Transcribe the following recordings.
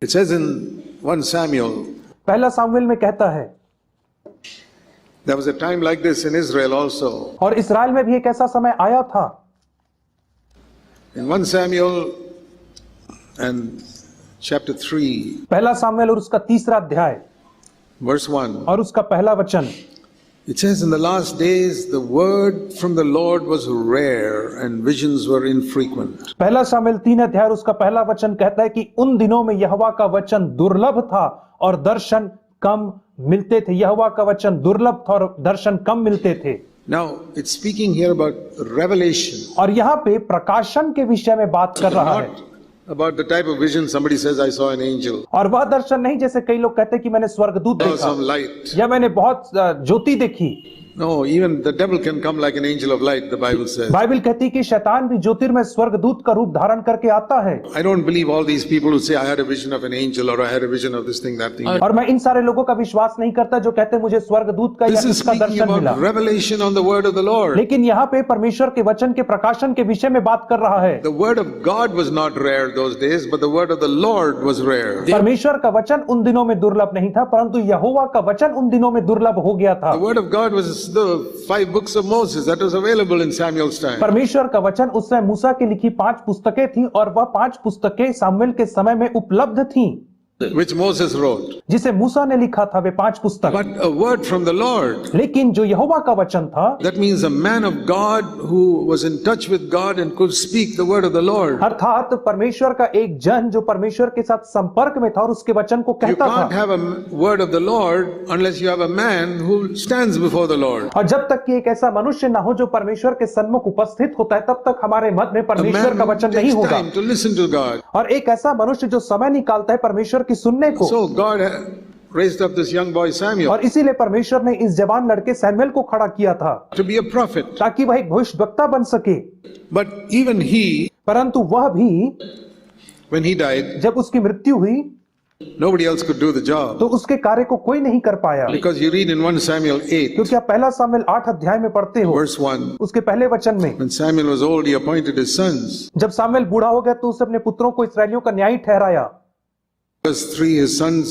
It says in 1 Samuel, पहला सामुएल में कहता है, there was a time like this in Israel also. और इस्राएल में भी एक ऐसा समय आया था। In 1 Samuel and chapter 3, पहला सामुएल और उसका 3रा अध्याय verse 1, और उसका पहला वचन, it says, in the last days the word from the Lord was rare and visions were infrequent. पहला सामुएल 3 अध्याय और उसका पहला वचन कहता है कि उन दिनों में यहोवा का वचन दुर्लभ था और दर्शन कम मिलते थे। यहोवा का वचन दुर्लभ था और दर्शन कम मिलते थे। Now it's speaking here about revelation, और यहाँ पे प्रकाशन के विषय में बात कर रहा है, not about the type of vision somebody says, I saw an angel, और वह दर्शन नहीं जैसे कई लोग कहते हैं कि मैंने स्वर्गदूत saw देखा some light. या मैंने बहुत ज्योति देखी। No, even the devil can come like an angel of light, the Bible says. Bible कहती है कि शैतान भी ज्योतिर्मय स्वर्गदूत का रूप धारण करके आता है। I don't believe all these people who say, I had a vision of an angel or I had a vision of this thing, that thing. और मैं इन सारे लोगों का विश्वास नहीं करता जो कहते हैं मुझे स्वर्गदूत का या This is इसका speaking दर्शन मिला। about revelation on the word of the Lord. लेकिन यहाँ पे परमेश्वर के वचन के प्रकाशन के विषय में बात कर रहा है। The word of God was not rare those days, but the word of the Lord was rare. परमेश्वर का वचन उन दिनों में दुर्लभ नहीं था, परंतु यहोवा का वचन उन दिनों में दुर्लभ हो गया था। The word of God was the 5 books of Moses that was available in Samuel's time. परमेश्वर का वचन उस समय मूसा की लिखी 5 पुस्तकें थी और वह 5 पुस्तकें सामुएल के समय में उपलब्ध थीं, which Moses wrote. जिसे मूसा ने लिखा था वे 5 पुस्तक। But a word from the Lord, लेकिन जो यहोवा का वचन था, that means a man of God who was in touch with God and could speak the word of the Lord. अर्थात परमेश्वर का एक जन जो परमेश्वर के साथ संपर्क में था और उसके वचन को You कहता can't था। have a word of the Lord unless you have a man who stands before the Lord. और जब तक कि एक ऐसा मनुष्य ना हो जो परमेश्वर के सन्मुख उपस्थित होता है, तब तक हमारे मध्य में A परमेश्वर का man who वचन नहीं takes होगा। time to listen to God. और एक ऐसा मनुष्य जो समय निकालता है परमेश्वर की सुनने को। So God raised up this young boy Samuel और इसीलिए परमेश्वर ने इस जवान लड़के सैमुएल को खड़ा किया था to be a prophet. ताकि वह एक भविष्यवक्ता बन सके। But even he, परंतु वह भी when he died, जब उसकी मृत्यु हुई nobody else could do the job. तो उसके कार्य को कोई नहीं कर पाया, Because you read in 1 Samuel 8, क्योंकि आप पहला सामुएल 8 अध्याय में पढ़ते हो, verse 1, उसके पहले वचन में, when Samuel was old, he appointed his sons. जब सामुएल बूढ़ा हो गया तो उसने अपने पुत्रों को इस्राएलियों का न्यायी ठहराया। Verse 3, his sons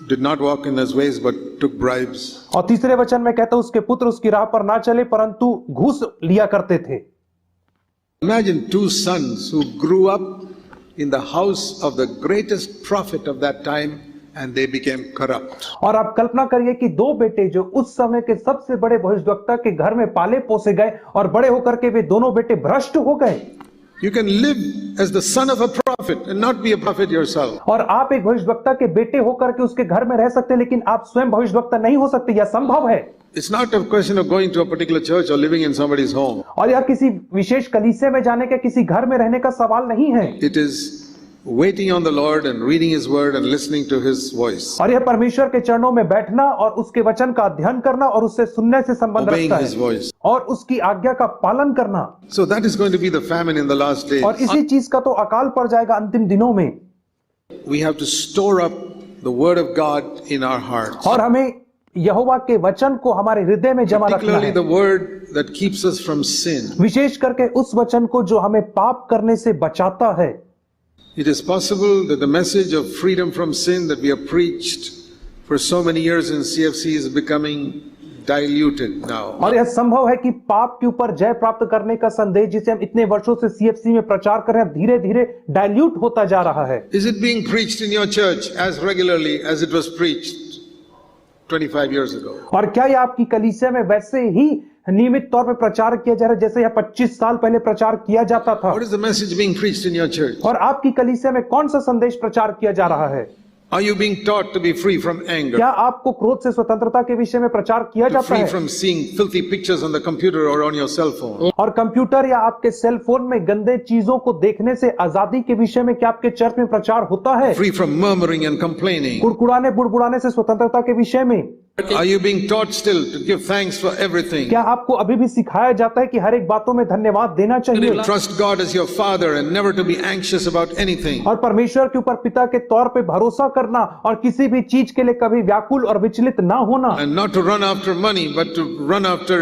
did not walk in his ways but took bribes. और तीसरे वचन में कहता है उसके पुत्र उसकी राह पर ना चले परंतु घूस लिया करते थे। Imagine 2 sons who grew up in the house of the greatest prophet of that time and they became corrupt. और आप कल्पना करिए कि 2 बेटे जो उस समय के सबसे बड़े भविष्यवक्ता के घर में पाले पोसे गए और बड़े होकर के वे दोनों बेटे भ्रष्ट हो गए। You can live as the son of a prophet and not be a prophet yourself. और आप एक भविष्यवक्ता के बेटे होकर के उसके घर में रह सकते हैं, लेकिन आप स्वयं भविष्यवक्ता नहीं हो सकते। यह संभव है। It's not a question of going to a particular church or living in somebody's home. और यह किसी विशेष कलीसिया में जाने का, किसी घर में रहने का सवाल नहीं है। It is waiting on the Lord and reading His Word and listening to His voice. और यह परमेश्वर के चरणों में बैठना और उसके वचन का अध्ययन करना और उससे सुनने से संबंध Obeying रखता His है voice. और उसकी आज्ञा का पालन करना। So that is going to be the famine in the last days. और इसी चीज का तो अकाल पड़ जाएगा अंतिम दिनों में। We have to store up the Word of God in our hearts. और हमें यहोवा के वचन को हमारे हृदय में जमा रखना Particularly है, the Word that keeps us from sin. विशेष करके उस वचन को जो हमें पाप करने से बचाता है। It is possible that the message of freedom from sin that we have preached for so many years in CFC is becoming diluted now. और यह संभव है कि पाप के ऊपर जय प्राप्त करने का संदेश जिसे हम इतने वर्षों से सीएफसी में प्रचार कर रहे हैं, धीरे धीरे डाइल्यूट होता जा रहा है। Is it being preached in your church as regularly as it was preached 25 years ago? और क्या यह आपकी कलीसिया में वैसे ही नियमित तौर पर प्रचार किया जा रहा है जैसे यह 25 साल पहले प्रचार किया जाता था? What is the message being preached in your church? और आपकी कलीसिया में कौन सा संदेश प्रचार किया जा रहा है? Are you being taught to be free from anger? क्या आपको क्रोध से स्वतंत्रता के विषय में प्रचार किया जाता Free है? from seeing filthy pictures on the computer or on your cell phone? और कंप्यूटर या आपके सेल फोन में गंदे चीजों को देखने से आजादी के विषय में क्या आपके चर्च में प्रचार होता है? Free from murmuring and complaining? कुड़कुड़ाने बुड़बुड़ाने से स्वतंत्रता के विषय में Are you being taught still to give thanks for everything? क्या आपको अभी भी सिखाया जाता है कि हर एक बातों में धन्यवाद देना चाहिए Trust God as your Father and never to be anxious about anything? और परमेश्वर के ऊपर पिता के तौर पे भरोसा करना और किसी भी चीज के लिए कभी व्याकुल और विचलित ना होना And not to run after money, but to run after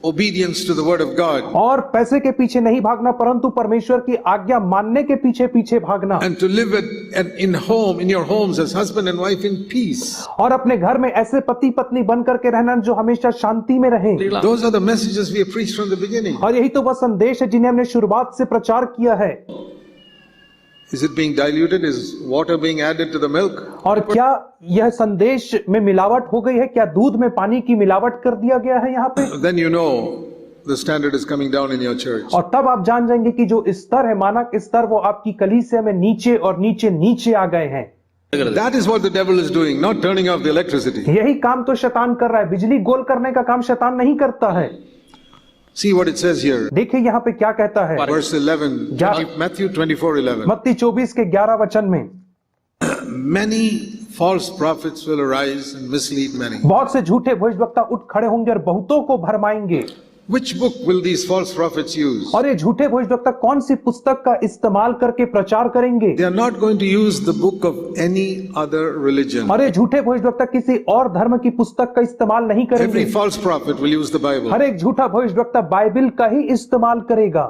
obedience to the word of God, और पैसे के पीछे नहीं भागना, परंतु परमेश्वर की आज्ञा मानने के पीछे पीछे भागना, and to live in your homes as husband and wife in peace. और अपने घर में ऐसे पति पत्नी बन करके रहना जो हमेशा शांति में रहे। Those are the messages we have preached from the beginning. और यही तो वह संदेश है जिन्हें हमने शुरुआत से प्रचार किया है। Is it being diluted? Is water being added to the milk? और क्या यह संदेश में मिलावट हो गई है? क्या दूध में पानी की मिलावट कर दिया गया है यहाँ पे? Then you know the standard is coming down in your church. और तब आप जान जाएंगे कि जो स्तर है, मानक स्तर, वो आपकी कलीसिया में नीचे और नीचे नीचे आ गए हैं। That is what the devil is doing, not turning off the electricity. यही काम तो शैतान कर रहा है, बिजली गोल करने का काम शैतान नहीं करता है। See what it says here. देखिए यहाँ पे क्या कहता है, Verse 11, Matthew 24:11. मत्ती 24 के 11 वचन में, Many false prophets will arise and mislead many. बहुत से झूठे भविष्यवक्ता उठ खड़े होंगे और बहुतों को भरमाएंगे। Which book will these false prophets use? और ये झूठे भविष्यवक्ता कौन सी पुस्तक का इस्तेमाल करके प्रचार करेंगे? They are not going to use the book of any other religion. और ये झूठे भविष्यवक्ता किसी और धर्म की पुस्तक का इस्तेमाल नहीं करेंगे। Every false prophet will use the Bible. हर एक झूठा भविष्यवक्ता बाइबल का ही इस्तेमाल करेगा।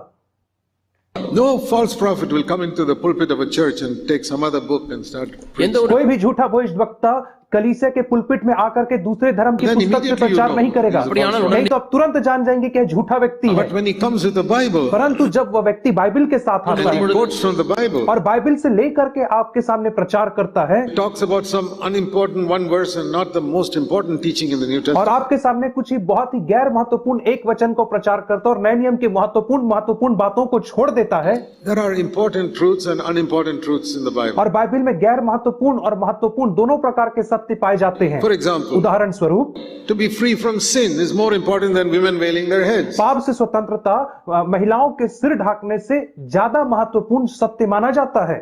No false prophet will come into the pulpit of a church and take some other book and start preaching. कोई भी झूठा भविष्यवक्ता कलीसिया के पुलपिट में आकर के दूसरे धर्म की Then पुस्तक से immediately प्रचार you नहीं know करेगा। he's a false prophet. नहीं तो आप तुरंत जान जाएंगे कि यह झूठा व्यक्ति है। But when he comes with the Bible, परंतु जब वह व्यक्ति बाइबल के साथ आता and he है quotes from the Bible, और बाइबल से लेकर के आपके सामने प्रचार करता है, talks about some unimportant one verse and not the most important teaching in the New और Testament. आपके सामने कुछ ही बहुत ही गैर महत्वपूर्ण एक वचन को प्रचार करता है और नए नियम के महत्वपूर्ण बातों को छोड़ देता है। There are important truths and unimportant truths in the Bible. और बाइबल में गैर महत्वपूर्ण और महत्वपूर्ण दोनों प्रकार के सत्य पाए जाते हैं। For example, उदाहरण स्वरूप, to be free from sin is more important than women veiling their heads. पाप से स्वतंत्रता महिलाओं के सिर ढाकने से ज्यादा महत्वपूर्ण सत्य माना जाता है।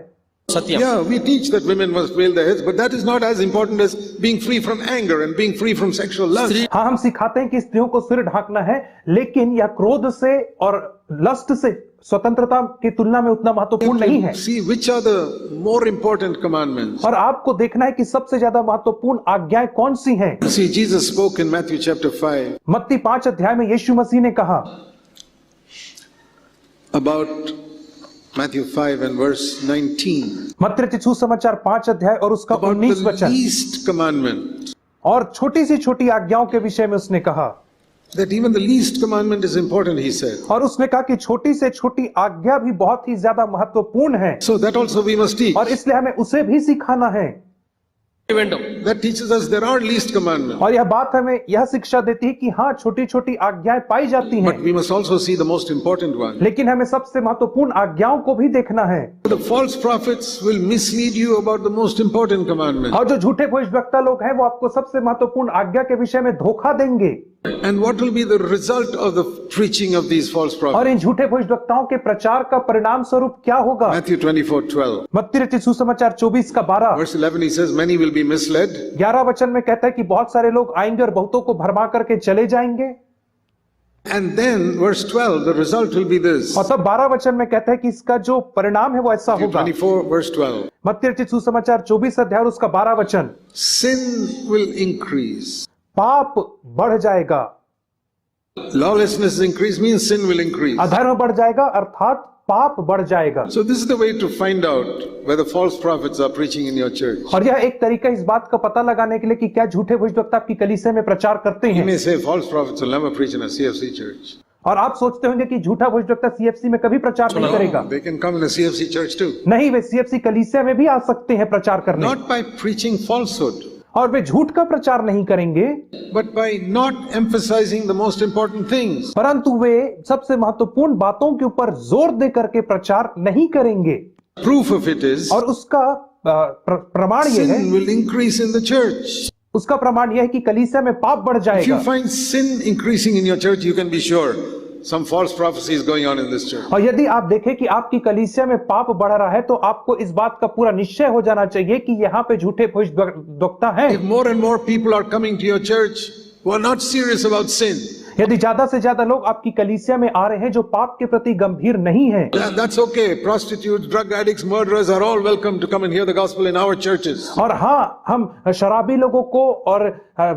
Yeah, we teach that women must veil their heads, but that is not as important as being free from anger and being free from sexual lust. हाँ, हम सिखाते हैं कि स्त्रियों को सिर ढाकना है, लेकिन यह क्रोध से और लस्ट से स्वतंत्रता की तुलना में उतना महत्वपूर्ण नहीं है। See which are the more important commandments. और आपको देखना है कि सबसे ज्यादा महत्वपूर्ण आज्ञाएं कौन सी हैं। See, Jesus spoke in Matthew chapter 5 मत्ती 5 अध्याय में यीशु मसीह ने कहा about Matthew 5 and verse 19 मत्ती रचित सुसमाचार 5 अध्याय और उसका about 19 the वचन, least commandment. और छोटी सी छोटी आज्ञाओं के विषय में उसने कहा, That even the least commandment is important, he said. और उसने कहा कि छोटी से छोटी आज्ञा भी बहुत ही ज्यादा महत्वपूर्ण है, So that also we must teach. और इसलिए हमें उसे भी सिखाना है। That teaches us there are least commandments. और यह बात हमें यह शिक्षा देती है कि हाँ, छोटी छोटी आज्ञाएं पाई जाती हैं, But we must also see the most important one. लेकिन हमें सबसे महत्वपूर्ण आज्ञाओं को भी देखना है। The false prophets will mislead you about the most important commandment. और जो झूठे भविष्यवक्ता लोग हैं वो आपको सबसे महत्वपूर्ण आज्ञा के विषय में धोखा देंगे। And what will be the result of the preaching of these false और prophets? इन झूठे भविष्यवक्ताओं के प्रचार का परिणाम स्वरूप क्या होगा? Matthew 24:12. मत्ती रचित सुसमाचार 24 का 12 Verse 11 he says, many will be misled. 11 वचन में कहता है कि बहुत सारे लोग आएंगे और बहुतों को भरमा करके चले जाएंगे। And then verse 12, the result will be this. और तब 12 वचन में कहता है कि इसका जो परिणाम है वो ऐसा Matthew होगा। 24 verse 12. मत्ती रचित सुसमाचार 24 अध्याय और उसका 12 वचन, Sin will increase. पाप बढ़ जाएगा, Lawlessness increase means sin will increase. अधर्म बढ़ जाएगा अर्थात पाप बढ़ जाएगा। So this is the way to find out whether false prophets are preaching in your church. और यह एक तरीका इस बात का पता लगाने के लिए कि क्या झूठे भविष्यवक्ता आपकी कलीसिया में प्रचार करते You हैं। may say false prophets will never preach in a CFC church. और आप सोचते होंगे कि झूठा भविष्यवक्ता सीएफसी में कभी प्रचार नहीं करेगा। They can come in a CFC church too. नहीं, वे सीएफसी कलीसिया में भी आ सकते हैं प्रचार करने, Not by preaching falsehood, और वे झूठ का प्रचार नहीं करेंगे, but by not emphasizing the most important things. परंतु वे सबसे महत्वपूर्ण बातों के ऊपर जोर दे करके प्रचार नहीं करेंगे। Proof of it is, और उसका प्रमाण यह है, sin will increase in the church. उसका प्रमाण यह है कि कलीसिया में पाप बढ़ If you जाएगा। find sin increasing in your church, you can be sure some false prophecy is going on in this church. और यदि आप देखें कि आपकी कलीसिया में पाप बढ़ रहा है तो आपको इस बात का पूरा निश्चय हो जाना चाहिए कि यहाँ पे झूठे भविष्यवक्ता हैं। If more and more people are coming to your church who are not serious about sin, यदि ज्यादा से ज्यादा लोग आपकी कलीसिया में आ रहे हैं जो पाप के प्रति गंभीर नहीं है, That's okay. Prostitutes, drug addicts, murderers are all welcome to come and hear the gospel in our churches. और हाँ, हम शराबी लोगों को और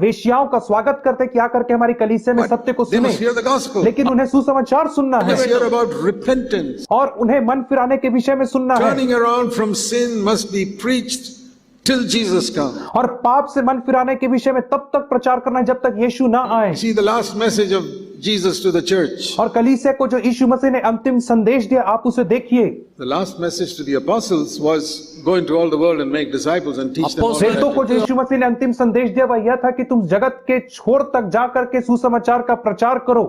वेश्याओं का स्वागत करते हैं कि आकर के हमारी कलीसिया में सत्य को They सुने, must hear the gospel. लेकिन उन्हें सुसमाचार सुनना They है must hear about repentance. और उन्हें मन फिराने के विषय में सुनना है, Turning around from sin must be preached till Jesus comes. और पाप से मन फिराने के विषय में तब तक प्रचार करना है जब तक यीशु ना आए। See the last message of Jesus to the church. और कलीसिया को जो यीशु मसीह ने अंतिम संदेश दिया, आप उसे देखिए। The last message to the apostles was go into all the world and make disciples and teach them all प्रेरितों को that. जो यीशु मसीह ने अंतिम संदेश दिया वह यह था कि तुम जगत के छोर तक जाकर के सुसमाचार का प्रचार करो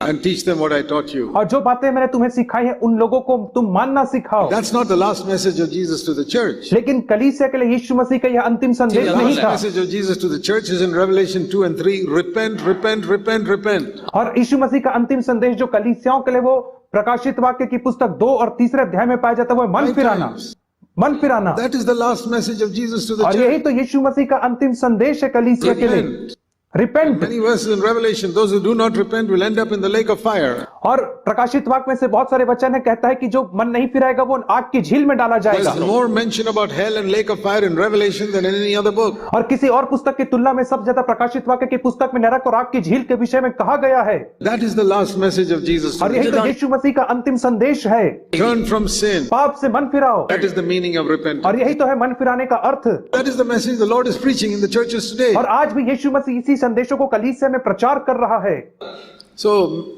And teach them what I taught you. और जो बातें मैंने तुम्हें सिखाई है उन लोगों को तुम मानना सिखाओ। That's not the last message of Jesus to the church. लेकिन कलीसिया के लिए यीशु मसीह का यह अंतिम The संदेश नहीं last था। message of Jesus to the church is in Revelation 2 and 3. Repent, repent, repent, repent. और यीशु मसीह का अंतिम संदेश जो कलीसियाओं के लिए वो प्रकाशित वाक्य की पुस्तक 2 और 3 अध्याय में पाया जाता है, वो है मन Five फिराना, times. मन फिराना। That is the last message of Jesus to the और यही church. तो यीशु मसीह का अंतिम संदेश है कलीसिया के लिए। Repent. Repent. Many verses in Revelation, those who do not repent will end up in the lake of fire. और प्रकाशित वाक्य में से बहुत सारे वचन है, कहता है कि जो मन नहीं फिराएगा वो आग की झील में डाला जाएगा। There's more mention about hell and lake of fire in Revelation than in any other book. और किसी और पुस्तक की तुलना में सब ज्यादा प्रकाशित वाक्य की पुस्तक में नरक और आग की झील के विषय में कहा गया है। That is the last message of Jesus to और the यही तो church. यीशु मसीह का अंतिम संदेश है। Turn from sin. पाप से मन फिराओ। That is the meaning of repentance. और यही तो है मन फिराने का अर्थ। That is the message the Lord is preaching in the churches today. और आज भी यीशु मसीह इसी संदेशों को कलीसिया में प्रचार कर रहा है। So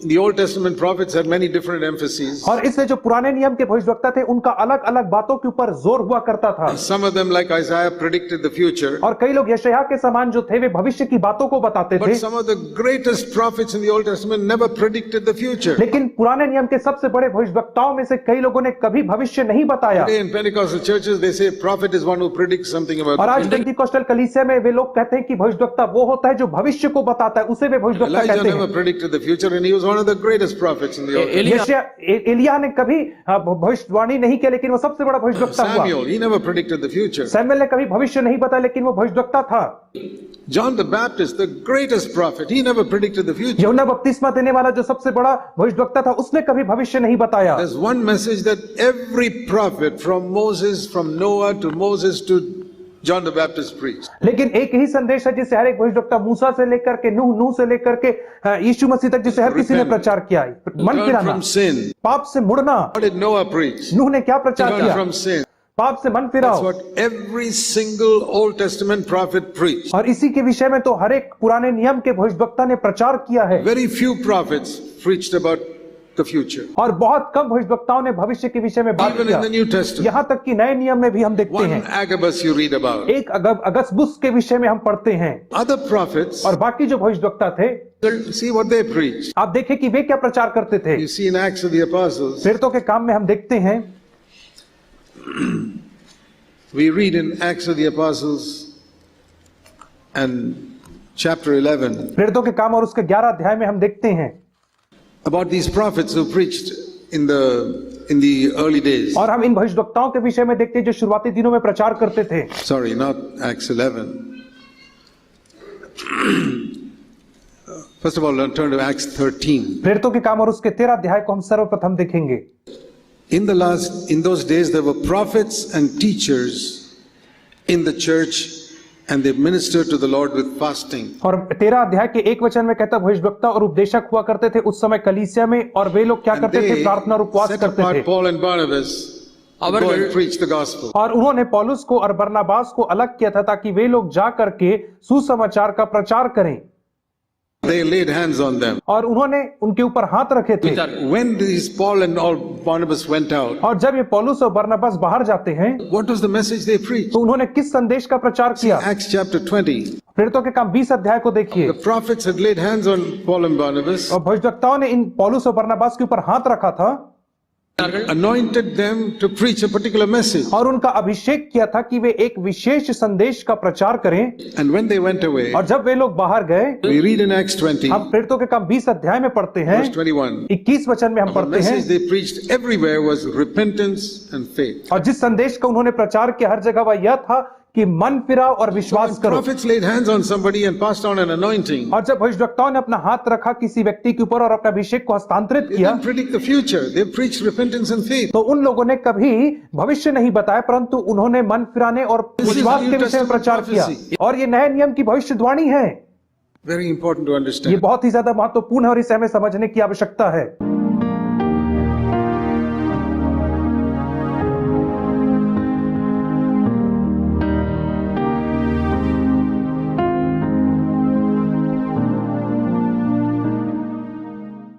the Old Testament prophets had many different emphases. और इसलिए जो पुराने नियम के भविष्यवक्ता थे उनका अलग अलग बातों के ऊपर जोर हुआ करता था। Some of them, like Isaiah, predicted the future. और कई लोग यशायाह के समान जो थे वे भविष्य की बातों को बताते थे। But some of the greatest prophets in the Old Testament never predicted the future. लेकिन पुराने नियम के सबसे बड़े भविष्यवक्ताओं में से कई लोगों ने कभी भविष्य नहीं बताया। Today in Pentecostal churches, they say prophet is one who predicts something about और the आज future. पेंटिकॉस्टल कलीसिया में वे लोग कहते हैं कि भविष्यवक्ता वो होता है जो भविष्य को बताता है, उसे वे भविष्यवक्ता Elijah कहते never हैं। predicted the future, and he was one of the greatest prophets in the Old Testament. एलिय्याह ने कभी भविष्यवाणी नहीं किया लेकिन वो सबसे बड़ा भविष्यवक्ता हुआ। Samuel, he never predicted the future. Samuel ने कभी भविष्य नहीं बताया लेकिन वो भविष्यवक्ता था। John the Baptist, the greatest prophet, he never predicted the future. यूहन्ना बपतिस्मा देने वाला जो सबसे बड़ा भविष्यवक्ता था उसने कभी भविष्य नहीं बताया। There's one message that every prophet from Moses, from Noah to Moses to John the Baptist preached. लेकिन एक ही संदेश है जिसे हर एक भविष्यवक्ता मूसा से लेकर के नूह से लेकर के यीशु मसीह तक जिसे हर किसी ने प्रचार किया है, मन Turn फिराना, from sin. पाप से मुड़ना। What did Noah preach? नूह ने क्या प्रचार Turn किया? from sin. पाप से मन That's फिराओ। what every single Old Testament prophet preached. और इसी के विषय में तो हर एक पुराने नियम के भविष्यवक्ता ने प्रचार किया है। Very few prophets preached about the future. और बहुत कम भविष्यवक्ताओं ने भविष्य के विषय में बात Even किया। in the New Testament. यहाँ तक कि नए नियम में भी हम देखते One हैं, Agabus you read about. एक अगस्बुस के विषय में हम पढ़ते हैं। Other prophets, और बाकी जो भविष्यवक्ता थे, see what they preached. आप देखें कि वे क्या प्रचार करते थे। You see in Acts of the Apostles, प्रेरितों के काम में हम देखते हैं, we read in Acts of the Apostles and chapter 11 प्रेरितों के काम और उसके 11 अध्याय में हम देखते हैं about these prophets who preached in the early days. और हम इन भविष्यवक्ताओं के विषय में देखते हैं जो शुरुआती दिनों में प्रचार करते थे। Sorry, not Acts 11. First of all, turn to Acts 13. प्रेरितों के काम और उसके 13 अध्याय को हम सर्वप्रथम देखेंगे। In those days, there were prophets and teachers in the church, and they ministered to the Lord with fasting. और 13 अध्याय के एक वचन में कहता भविष्यवक्ता और उपदेशक हुआ करते थे उस समय कलीसिया में, और वे लोग क्या And करते थे? they प्रार्थना और उपवास set करते apart थे। Paul and Barnabas to go and preach the gospel. और उन्होंने पौलुस को और बरनबास को अलग किया था ताकि वे लोग जा करके सुसमाचार का प्रचार करें। They laid hands on them. और उन्होंने उनके ऊपर हाथ रखे थे। When these Paul and all Barnabas went out, और जब ये पौलुस और बरनबास बाहर जाते हैं what was the message they preached? तो उन्होंने किस संदेश का प्रचार किया? Acts chapter 20. प्रेरितों के काम 20 अध्याय को देखिए। The prophets had laid hands on Paul and Barnabas, और भविष्यवक्ताओं ने इन पौलुस और बरनबास के ऊपर हाथ रखा था, anointed them to preach a particular message. और उनका अभिषेक किया था कि वे एक विशेष संदेश का प्रचार करें। And when they went away, और जब वे लोग बाहर गए, we read in Acts 20, हम प्रेरितों के काम 20 अध्याय में पढ़ते हैं, verse 21, 21 वचन में हम the पढ़ते हैं, message they preached everywhere was repentance and faith. और जिस संदेश का उन्होंने प्रचार किया हर जगह वह यह था कि मन फिरा और When विश्वास करो। prophets laid hands on somebody and passed on an anointing, और जब भविष्यवक्ताओं ने अपना हाथ रखा किसी व्यक्ति के ऊपर और अपने अभिषेक को हस्तांतरित they किया, didn't predict the future. They preached repentance and faith. तो उन लोगों ने कभी भविष्य नहीं बताया, परंतु उन्होंने मन फिराने और This is विश्वास New के विषय में Testament प्रचार किया। prophecy. और ये नए नियम की भविष्यवाणी है। Very important to ये understand. बहुत ही ज्यादा महत्वपूर्ण है और इसे हमें समझने की आवश्यकता है।